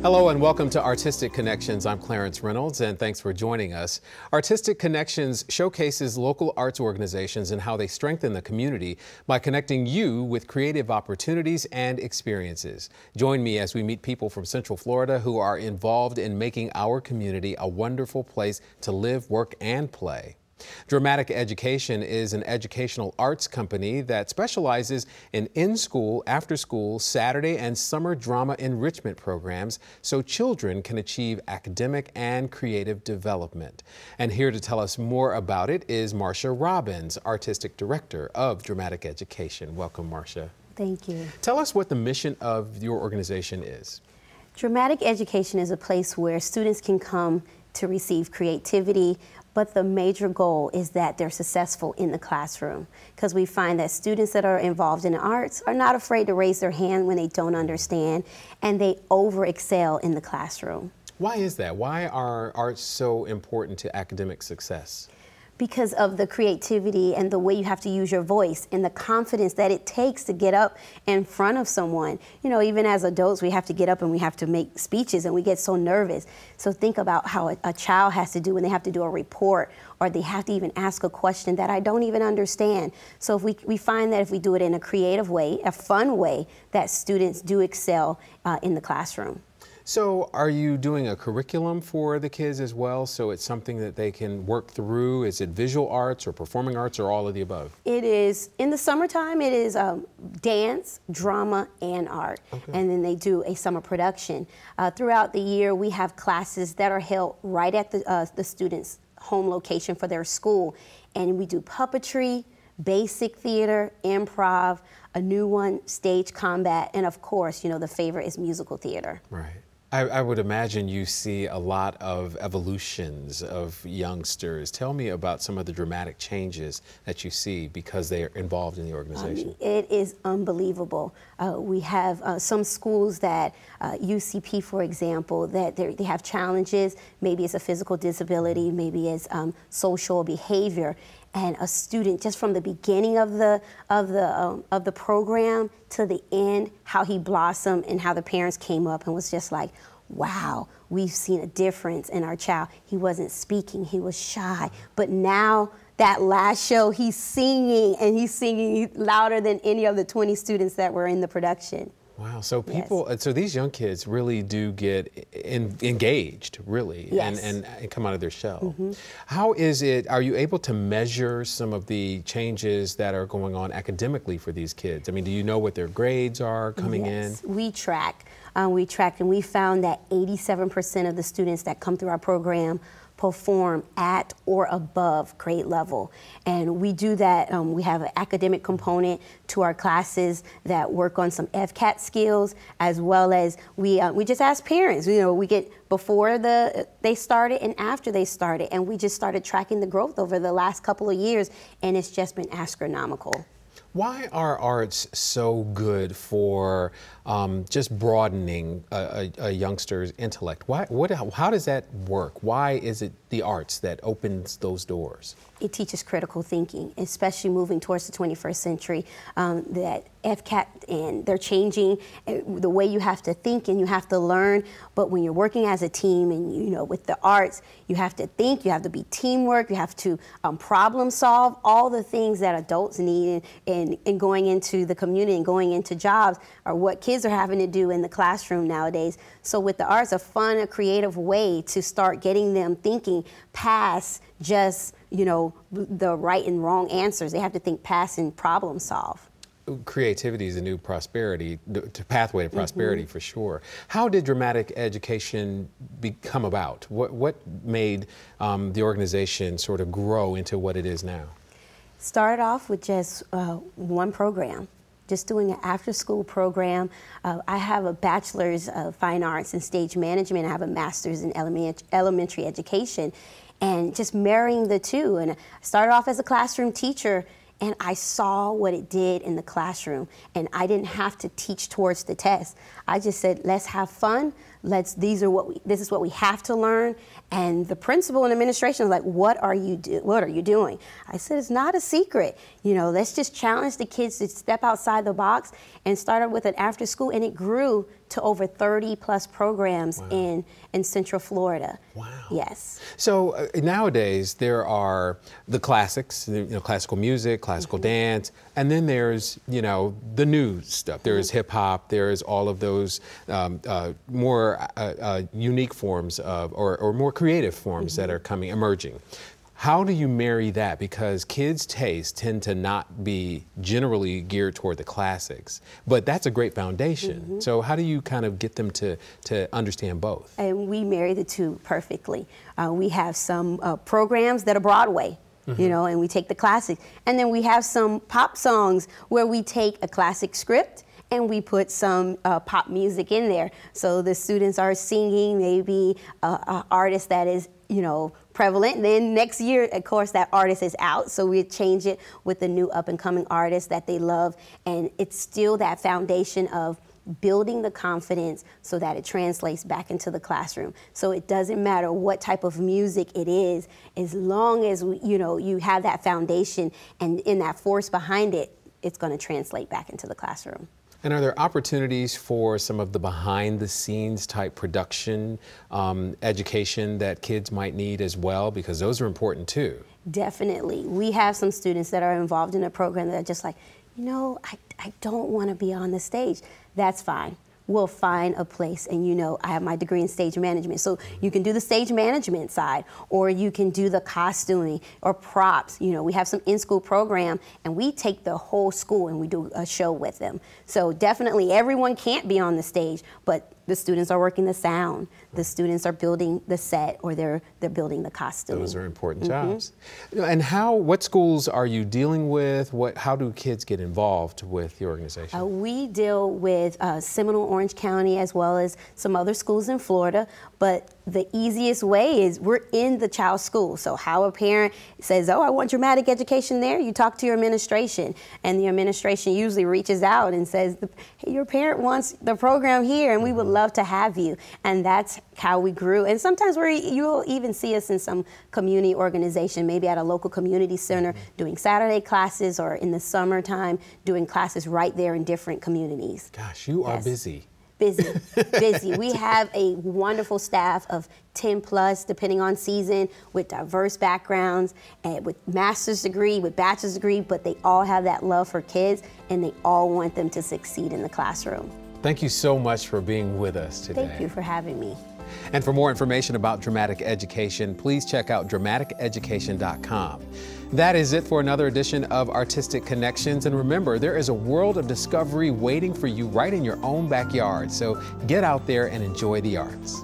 Hello and welcome to Artistic Connections. I'm Clarence Reynolds and thanks for joining us. Artistic Connections showcases local arts organizations and how they strengthen the community by connecting you with creative opportunities and experiences. Join me as we meet people from Central Florida who are involved in making our community a wonderful place to live, work, and play. Dramatic Education is an educational arts company that specializes in school, after-school, Saturday and summer drama enrichment programs so children can achieve academic and creative development. And here to tell us more about it is Marcia Robbins, Artistic Director of Dramatic Education. Welcome, Marcia. Thank you. Tell us what the mission of your organization is. Dramatic Education is a place where students can come to receive creativity, but the major goal is that they're successful in the classroom, because we find that students that are involved in the arts are not afraid to raise their hand when they don't understand, and they over-excel in the classroom. Why is that? Why are arts so important to academic success? Because of the creativity and the way you have to use your voice and the confidence that it takes to get up in front of someone. You know, even as adults, we have to get up and we have to make speeches and we get so nervous. So think about how a child has to do when they have to do a report, or they have to even ask a question that I don't even understand. So if we find that if we do it in a creative way, a fun way, that students do excel in the classroom. So are you doing a curriculum for the kids as well, so it's something that they can work through? Is it visual arts or performing arts or all of the above? It is, in the summertime, it is dance, drama, and art. Okay. And then they do a summer production. Throughout the year, we have classes that are held right at the students' home location for their school. And we do puppetry, basic theater, improv, a new one, stage combat, and of course, you know, the favorite is musical theater. Right. I would imagine you see a lot of evolutions of youngsters. Tell me about some of the dramatic changes that you see because they are involved in the organization. It is unbelievable. We have some schools that, UCP for example, that they have challenges. Maybe it's a physical disability, maybe it's social behavior. And a student, just from the beginning of the program to the end, how he blossomed and how the parents came up and was just like, wow, we've seen a difference in our child. He wasn't speaking, he was shy, but now that last show, he's singing, and he's singing louder than any of the 20 students that were in the production. Wow, so people, yes. So these young kids really do get engaged, really, yes. and come out of their shell. Mm-hmm. How is it, are you able to measure some of the changes that are going on academically for these kids? I mean, do you know what their grades are coming yes. in? We track, and we found that 87% of the students that come through our program perform at or above grade level. And we do that, we have an academic component to our classes that work on some FCAT skills, as well as we just ask parents, you know, we get before they started and after they started, and we just started tracking the growth over the last couple of years, and it's just been astronomical. Why are arts so good for just broadening a youngster's intellect? How does that work? Why is it the arts that opens those doors? It teaches critical thinking, especially moving towards the 21st century, that FCAT, and they're changing the way you have to think and you have to learn. But when you're working as a team and, you know, with the arts, you have to think, you have to be teamwork, you have to problem solve, all the things that adults need in going into the community and going into jobs are what kids are having to do in the classroom nowadays. So with the arts, a fun, a creative way to start getting them thinking past just, you know, the right and wrong answers. They have to think past and problem solve. Creativity is a new prosperity, pathway to prosperity, mm-hmm. for sure. How did Dramatic Education come about? What made the organization sort of grow into what it is now? Started off with just one program, just doing an after-school program. I have a bachelor's of fine arts in stage management. I have a master's in elementary education, and just marrying the two. And I started off as a classroom teacher, and I saw what it did in the classroom, and I didn't have to teach towards the test. I just said, let's have fun, this is what we have to learn. And the principal and administration was like, what are you doing? I said, it's not a secret. You know, let's just challenge the kids to step outside the box, and started with an after school, and it grew to over 30 plus programs in Central Florida. Wow. Yes. So nowadays there are the classics, you know, classical music, classical dance, and then there's, you know, the new stuff. There's hip hop, there's all of those more unique forms of, or more creative forms that are emerging. How do you marry that? Because kids' tastes tend to not be generally geared toward the classics, but that's a great foundation. So how do you kind of get them to understand both? And we marry the two perfectly. We have some programs that are Broadway, you know, and we take the classics. And then we have some pop songs where we take a classic script and we put some pop music in there. So the students are singing maybe an artist that is, you know, prevalent. And then next year, of course, that artist is out, so we change it with the new up-and-coming artist that they love. And it's still that foundation of building the confidence so that it translates back into the classroom. So it doesn't matter what type of music it is, as long as you know, you have that foundation and in that force behind it, it's going to translate back into the classroom. And are there opportunities for some of the behind-the-scenes type production education that kids might need as well? Because those are important too. Definitely. We have some students that are involved in a program that are just like, you know, I don't want to be on the stage. That's fine. We'll find a place. And you know, I have my degree in stage management, so you can do the stage management side, or you can do the costuming or props. You know, we have some in-school program, and we take the whole school and we do a show with them. So definitely everyone can't be on the stage, but the students are working the sound, the students are building the set, or they're building the costume. Those are important jobs. And what schools are you dealing with? How do kids get involved with your organization? We deal with Seminole, Orange County, as well as some other schools in Florida, but the easiest way is we're in the child's school. So how a parent says, oh, I want dramatic education there, you talk to your administration, and the administration usually reaches out and says, hey, your parent wants the program here, and we would love to have you. And that's how we grew. And sometimes you'll even see us in some community organization, maybe at a local community center, doing Saturday classes, or in the summertime doing classes right there in different communities. Gosh, you are busy. Busy. We have a wonderful staff of 10 plus, depending on season, with diverse backgrounds, and with master's degree, with bachelor's degree, but they all have that love for kids, and they all want them to succeed in the classroom. Thank you so much for being with us today. Thank you for having me. And for more information about dramatic education, please check out dramaticeducation.com. That is it for another edition of Artistic Connections. And remember, there is a world of discovery waiting for you right in your own backyard. So get out there and enjoy the arts.